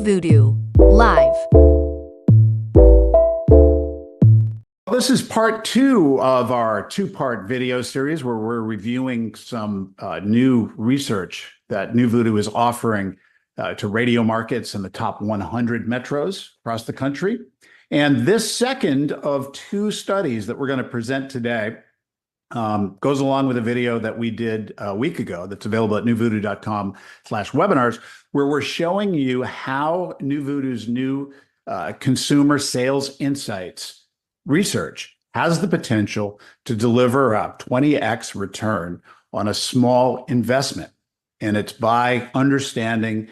NuVoodoo Live. This is part two of our two-part video series where we're reviewing some new research that NuVoodoo is offering to radio markets in the top 100 metros across the country. And this second of two studies that we're going to present today goes along with a video that we did a week ago that's available at nuvoodoo.com/webinars, where we're showing you how NuVoodoo's new consumer sales insights research has the potential to deliver a 20x return on a small investment. And it's by understanding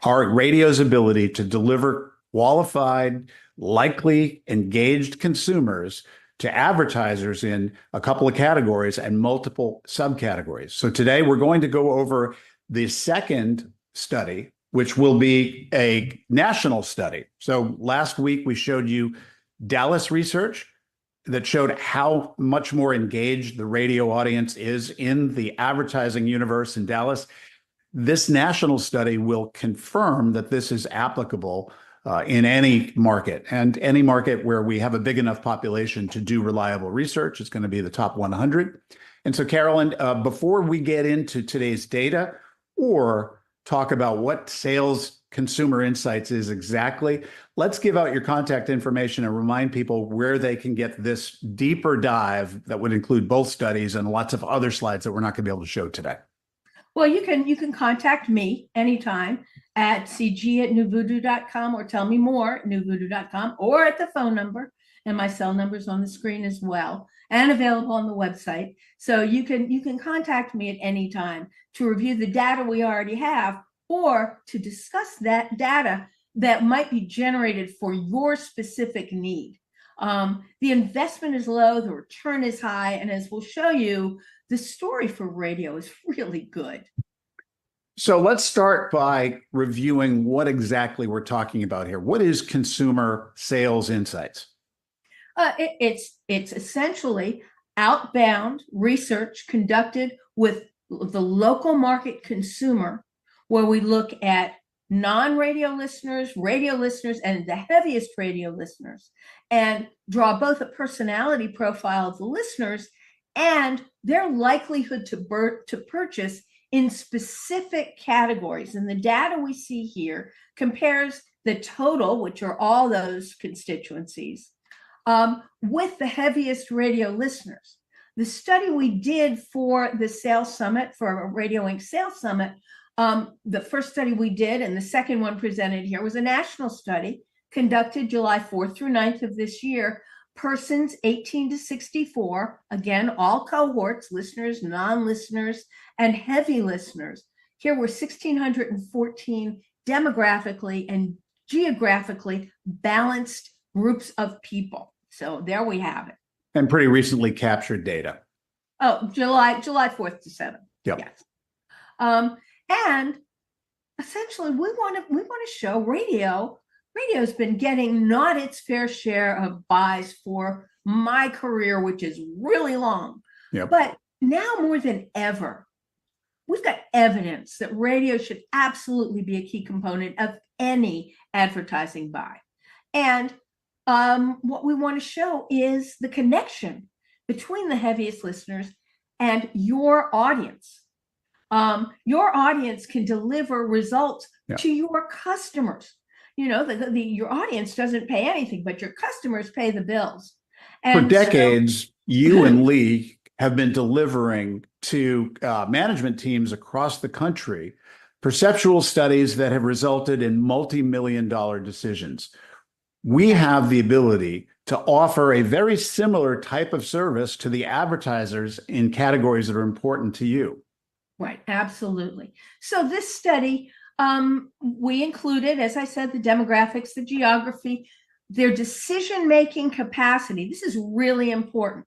our radio's ability to deliver qualified, likely engaged consumers to advertisers in a couple of categories and multiple subcategories. So today we're going to go over the second study, which will be a national study. So last week we showed you Dallas research that showed how much more engaged the radio audience is in the advertising universe in Dallas. This national study will confirm that this is applicable in any market, and any market where we have a big enough population to do reliable research. It's going to be the top 100. And so, Carolyn, before we get into today's data or talk about what sales consumer insights is exactly, let's give out your contact information and remind people where they can get this deeper dive that would include both studies and lots of other slides that we're not going to be able to show today. Well, you can contact me anytime at cg@nuvoodoo.com or tell me more at nuvoodoo.com or at the phone number, and my cell number is on the screen as well and available on the website. So you can contact me at any time to review the data we already have or to discuss that data that might be generated for your specific need. The investment is low, the return is high, and as we'll show you, the story for radio is really good. So let's start by reviewing what exactly we're talking about here. What is consumer sales insights? It's essentially outbound research conducted with the local market consumer, where we look at non-radio listeners, radio listeners, and the heaviest radio listeners, and draw both a personality profile of the listeners and their likelihood to purchase in specific categories. And the data we see here compares the total, which are all those constituencies, with the heaviest radio listeners. The study we did for the Sales Summit, for Radio Inc. Sales Summit, the first study we did and the second one presented here was a national study conducted July 4th through 9th of this year. Persons 18 to 64, again, all cohorts, listeners, non-listeners, and heavy listeners. Here were 1,614 demographically and geographically balanced groups of people. So there we have it. And pretty recently captured data. Oh, July 4th to 7th. Yep. Yes. And essentially, we want to show radio's been getting not its fair share of buys for my career, which is really long. Yep. But now more than ever, we've got evidence that radio should absolutely be a key component of any advertising buy. And what we want to show is the connection between the heaviest listeners and your audience. Your audience can deliver results to your customers. You know, your audience doesn't pay anything, but your customers pay the bills. And for decades, you and Lee have been delivering to management teams across the country perceptual studies that have resulted in multi-million-dollar decisions. We have the ability to offer a very similar type of service to the advertisers in categories that are important to you. Right, absolutely. So this study, we included, as I said, the demographics, the geography, their decision-making capacity. This is really important.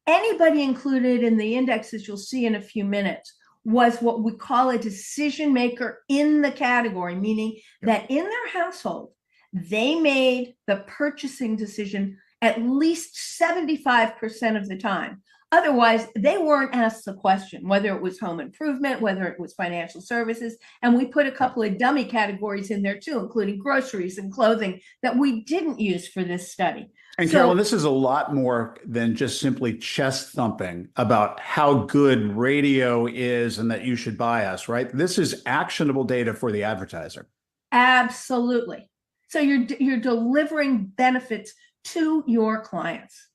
Anybody included in the indexes you'll see in a few minutes was what we call a decision maker in the category, meaning that in their household, they made the purchasing decision at least 75% of the time. Otherwise, they weren't asked the question, whether it was home improvement, whether it was financial services. And we put a couple of dummy categories in there too, including groceries and clothing that we didn't use for this study. And Carolyn, this is a lot more than just simply chest thumping about how good radio is and that you should buy us, right? This is actionable data for the advertiser. Absolutely. So you're delivering benefits to your clients.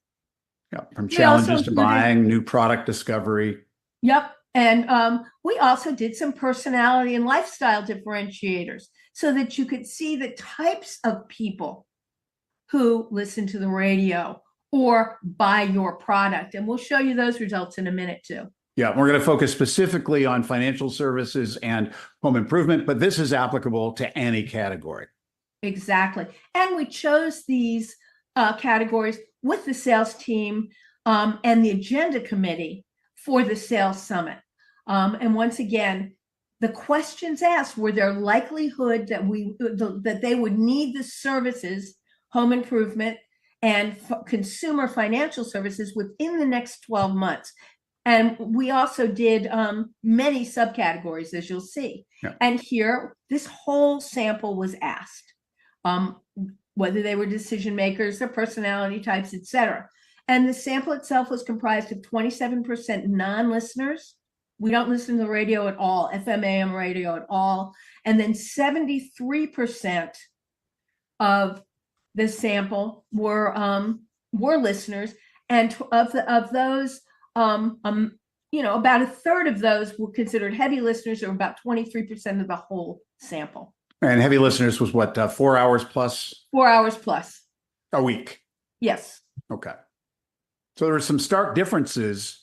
Yeah, from challenges to buying, new product discovery. Yep. And we also did some personality and lifestyle differentiators so that you could see the types of people who listen to the radio or buy your product. And we'll show you those results in a minute too. Yeah, we're going to focus specifically on financial services and home improvement, but this is applicable to any category. Exactly. And we chose these categories with the sales team and the agenda committee for the sales summit. And once again, the questions asked were their likelihood that they would need the services, home improvement and consumer financial services within the next 12 months. And we also did many subcategories, as you'll see. Yeah. And here, this whole sample was asked, whether they were decision makers, their personality types, et cetera. And the sample itself was comprised of 27% non-listeners. We don't listen to the radio at all, FM, AM radio at all. And then 73% of the sample were listeners. And of those, about a third of those were considered heavy listeners, or about 23% of the whole sample. And heavy listeners was what, 4 hours plus? 4 hours plus. A week? Yes. Okay. So there were some stark differences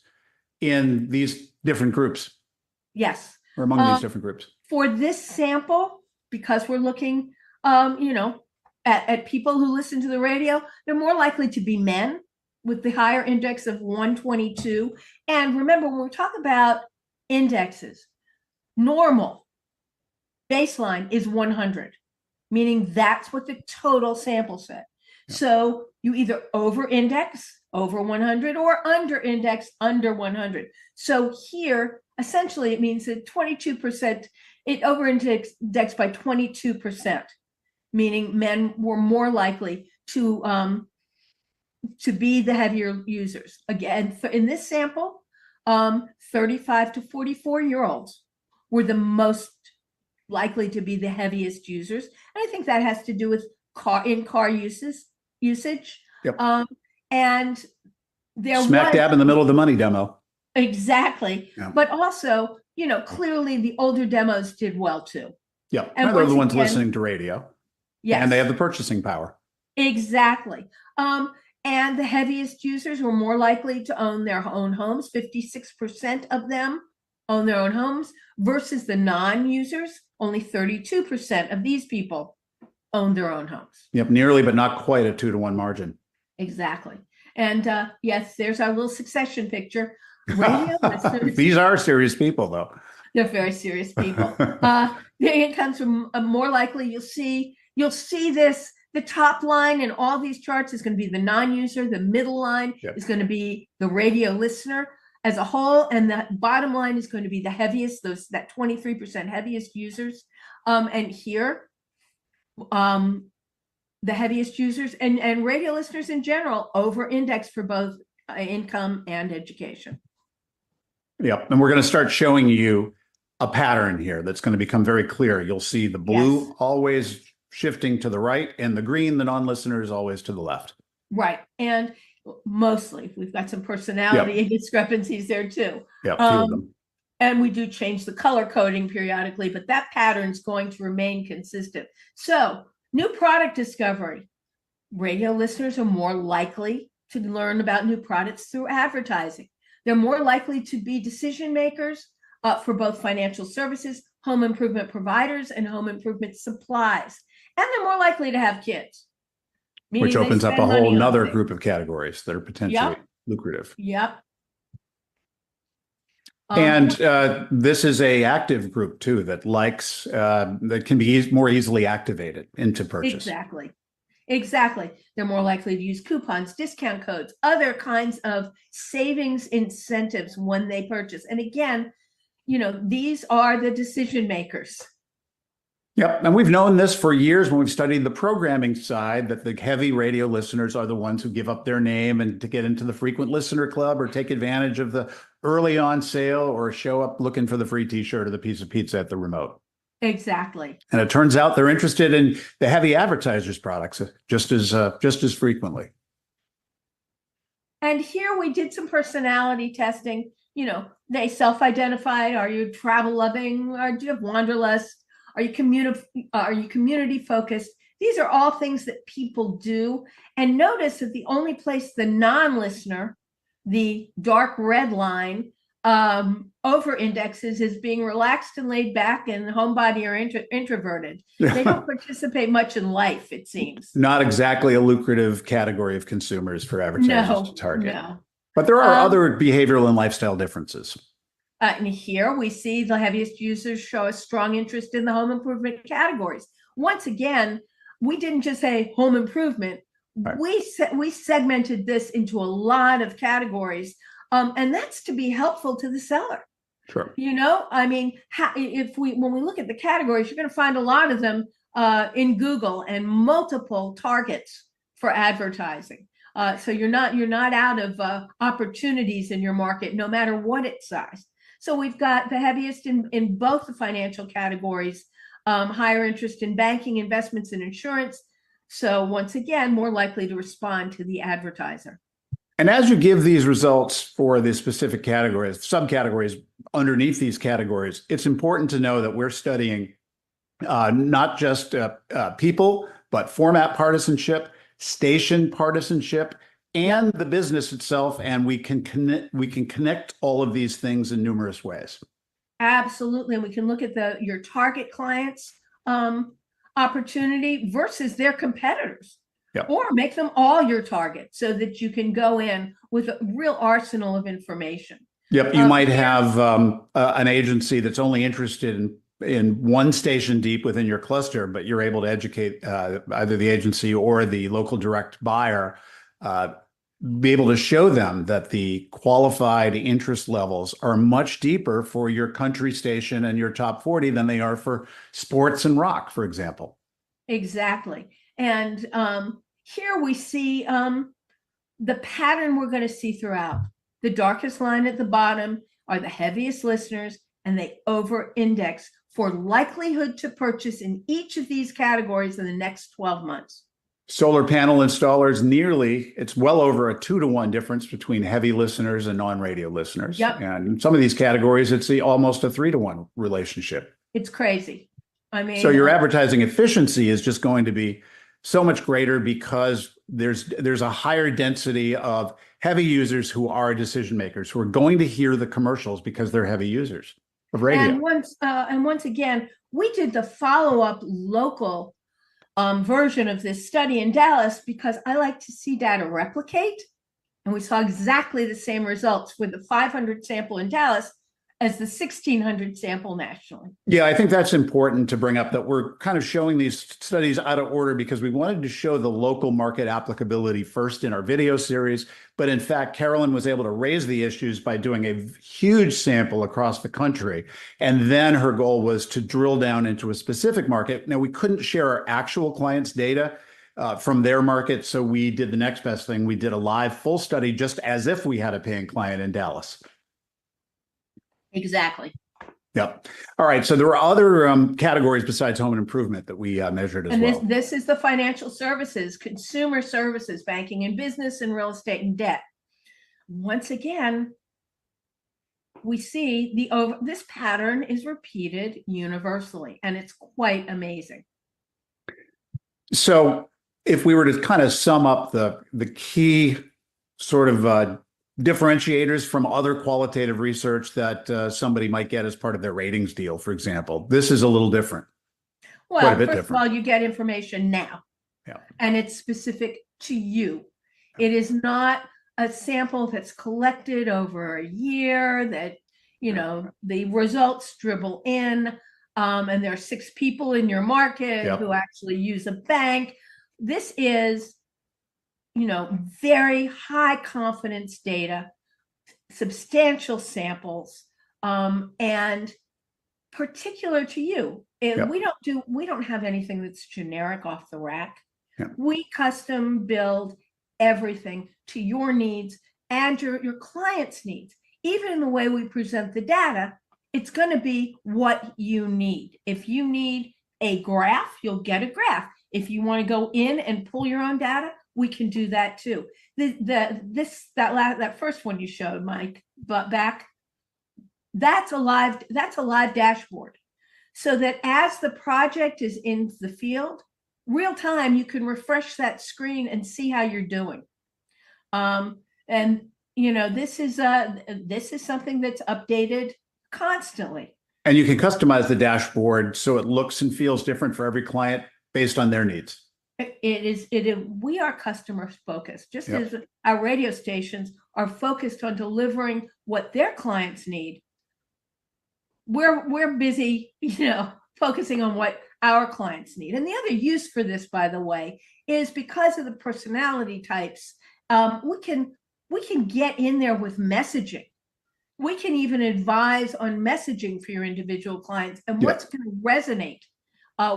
in these different groups. Yes. Or among these different groups. For this sample, because we're looking, at people who listen to the radio, they're more likely to be men with the higher index of 122. And remember, when we talk about indexes, normal baseline is 100, meaning that's what the total sample said. Yeah. So you either over-index over 100 or under-index under 100. So here, essentially, it means that 22%, it over-indexed by 22%, meaning men were more likely to be the heavier users. Again, in this sample, 35 to 44-year-olds were the most likely to be the heaviest users. And I think that has to do with in-car usage. Yep. And there smack dab in the middle of the money demo. Exactly. Yeah. But also, clearly the older demos did well too. Yeah. And they're the ones listening to radio. Yes. And they have the purchasing power. Exactly. And the heaviest users were more likely to own their own homes. 56% of them own their own homes versus the non-users. Only 32% of these people own their own homes. Yep. Nearly, but not quite a 2-to-1 margin. Exactly. And yes, there's our little succession picture. Radio listeners. These are serious people, though. They're very serious people. Their incomes are more likely. You'll see this. The top line in all these charts is going to be the non-user. The middle line is going to be the radio listener as a whole, and the bottom line is going to be the heaviest, that 23% heaviest users. And here, the heaviest users and radio listeners in general over-index for both income and education. Yep. And we're going to start showing you a pattern here that's going to become very clear. You'll see the blue always shifting to the right, and the green, the non-listeners, always to the left. Right. And mostly we've got some personality discrepancies there too. Yeah, few of them. And we do change the color coding periodically, but that pattern is going to remain consistent. So new product discovery. Radio listeners are more likely to learn about new products through advertising. They're more likely to be decision makers for both financial services, home improvement providers, and home improvement supplies. And they're more likely to have kids. Which opens up a whole nother group of categories that are potentially lucrative. Yep. And this is a active group too that likes, that can be more easily activated into purchase. Exactly. Exactly. They're more likely to use coupons, discount codes, other kinds of savings incentives when they purchase. And again, these are the decision makers. Yep. And we've known this for years when we've studied the programming side, that the heavy radio listeners are the ones who give up their name and to get into the frequent listener club or take advantage of the early on sale or show up looking for the free t-shirt or the piece of pizza at the remote. Exactly. And it turns out they're interested in the heavy advertisers products just as frequently. And here we did some personality testing. They self-identified. Are you travel loving? Or do you have wanderlust? Are you community focused? These are all things that people do. And notice that the only place the non-listener, the dark red line, over indexes is being relaxed and laid back, and homebody or introverted. They don't participate much in life, it seems. Not exactly a lucrative category of consumers for advertisers to target. No. But there are other behavioral and lifestyle differences. And here we see the heaviest users show a strong interest in the home improvement categories. Once again, we didn't just say home improvement. Right. We segmented this into a lot of categories. And that's to be helpful to the seller. Sure. I mean, when we look at the categories, you're going to find a lot of them in Google and multiple targets for advertising. So you're not out of opportunities in your market, no matter what its size. So we've got the heaviest in both the financial categories, higher interest in banking, investments, and insurance. So once again, more likely to respond to the advertiser. And as you give these results for the specific categories, subcategories underneath these categories, it's important to know that we're studying not just people, but format partisanship, station partisanship, and the business itself. And we can connect all of these things in numerous ways. Absolutely. And we can look at your target clients' opportunity versus their competitors. Yep. Or make them all your target so that you can go in with a real arsenal of information. Yep. You might have an agency that's only interested in one station deep within your cluster, but you're able to educate either the agency or the local direct buyer, be able to show them that the qualified interest levels are much deeper for your country station and your top 40 than they are for sports and rock, for example. Exactly. And here we see the pattern we're going to see throughout. The darkest line at the bottom are the heaviest listeners, and they over-index for likelihood to purchase in each of these categories in the next 12 months. Solar panel installers, it's well over a 2-to-1 difference between heavy listeners and non-radio listeners. Yep. And in some of these categories, it's almost a 3-to-1 relationship. It's crazy. I mean, so your advertising efficiency is just going to be so much greater because there's a higher density of heavy users who are decision makers, who are going to hear the commercials because they're heavy users of radio. And once again, we did the follow-up local version of this study in Dallas because I like to see data replicate. And we saw exactly the same results with the 500 sample in Dallas as the 1,600 sample nationally. Yeah, I think that's important to bring up, that we're kind of showing these studies out of order because we wanted to show the local market applicability first in our video series. But in fact, Carolyn was able to raise the issues by doing a huge sample across the country. And then her goal was to drill down into a specific market. Now, we couldn't share our actual clients' data from their market. So we did the next best thing. We did a live full study just as if we had a paying client in Dallas. Exactly. Yep. All right. So there were other categories besides home and improvement that we measured as well. And this is the financial services, consumer services, banking and business, and real estate and debt. Once again, we see this pattern is repeated universally, and it's quite amazing. So if we were to kind of sum up the key sort of differentiators from other qualitative research that somebody might get as part of their ratings deal, for example, this is a little different. Well, first of all, you get information now, yeah, and it's specific to you. It is not a sample that's collected over a year that, the results dribble in, and there are 6 people in your market who actually use a bank. this is, very high confidence data, substantial samples, and particular to you. Yep. We don't have anything that's generic off the rack. Yep. We custom build everything to your needs and your client's needs. Even in the way we present the data, it's going to be what you need. If you need a graph, you'll get a graph. If you want to go in and pull your own data, we can do that too. That first one you showed, Mike, but that's a live dashboard. So that as the project is in the field, real time, you can refresh that screen and see how you're doing. This is something that's updated constantly. And you can customize the dashboard so it looks and feels different for every client based on their needs. We are customer focused, just as our radio stations are focused on delivering what their clients need. We're busy, focusing on what our clients need. And the other use for this, by the way, is because of the personality types. We can get in there with messaging. We can even advise on messaging for your individual clients and what's going to resonate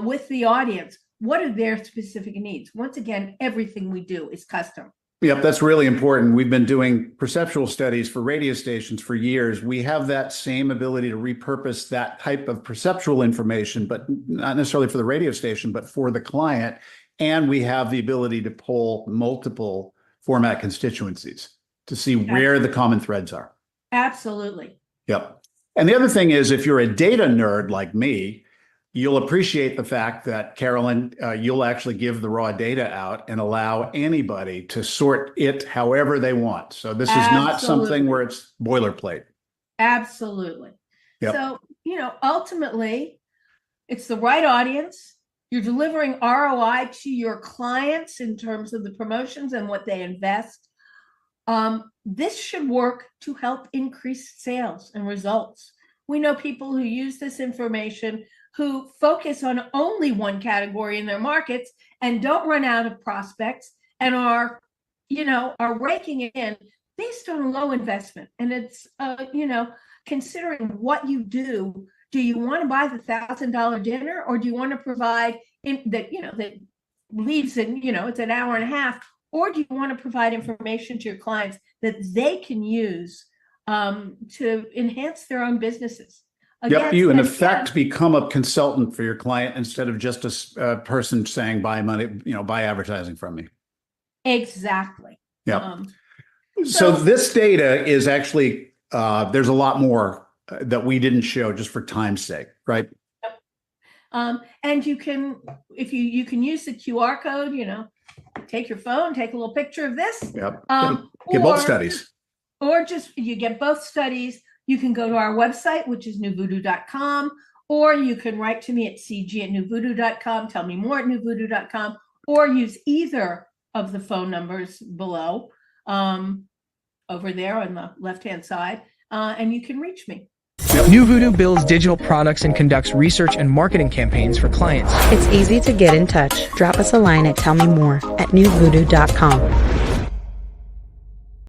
with the audience. What are their specific needs? Once again, everything we do is custom. Yep, that's really important. We've been doing perceptual studies for radio stations for years. We have that same ability to repurpose that type of perceptual information, but not necessarily for the radio station, but for the client. And we have the ability to pull multiple format constituencies to see where the common threads are. Absolutely. Yep. And the other thing is, if you're a data nerd like me, you'll appreciate the fact that, Carolyn, you'll actually give the raw data out and allow anybody to sort it however they want. So this is not something where it's boilerplate. Absolutely. Yep. So, ultimately, it's the right audience. You're delivering ROI to your clients in terms of the promotions and what they invest. This should work to help increase sales and results. We know people who use this information who focus on only one category in their markets and don't run out of prospects and are raking it in based on low investment. And it's, considering what you do you want to buy the $1,000 dinner, or do you want to provide that leaves in, it's an hour and a half, or do you want to provide information to your clients that they can use to enhance their own businesses? Yep, you in effect become a consultant for your client instead of just a person saying buy money, buy advertising from me. Exactly. Yeah. So this data is actually there's a lot more that we didn't show just for time's sake, right? Yep. And you can, if you can use the QR code, take your phone, take a little picture of this. Yep. Get both studies. Or just you get both studies. You can go to our website, which is NuVoodoo.com, or you can write to me at cg@NuVoodoo.com, tell me more at NuVoodoo.com, or use either of the phone numbers below, over there on the left-hand side, and you can reach me. NuVoodoo builds digital products and conducts research and marketing campaigns for clients. It's easy to get in touch. Drop us a line at tellmemore@NuVoodoo.com.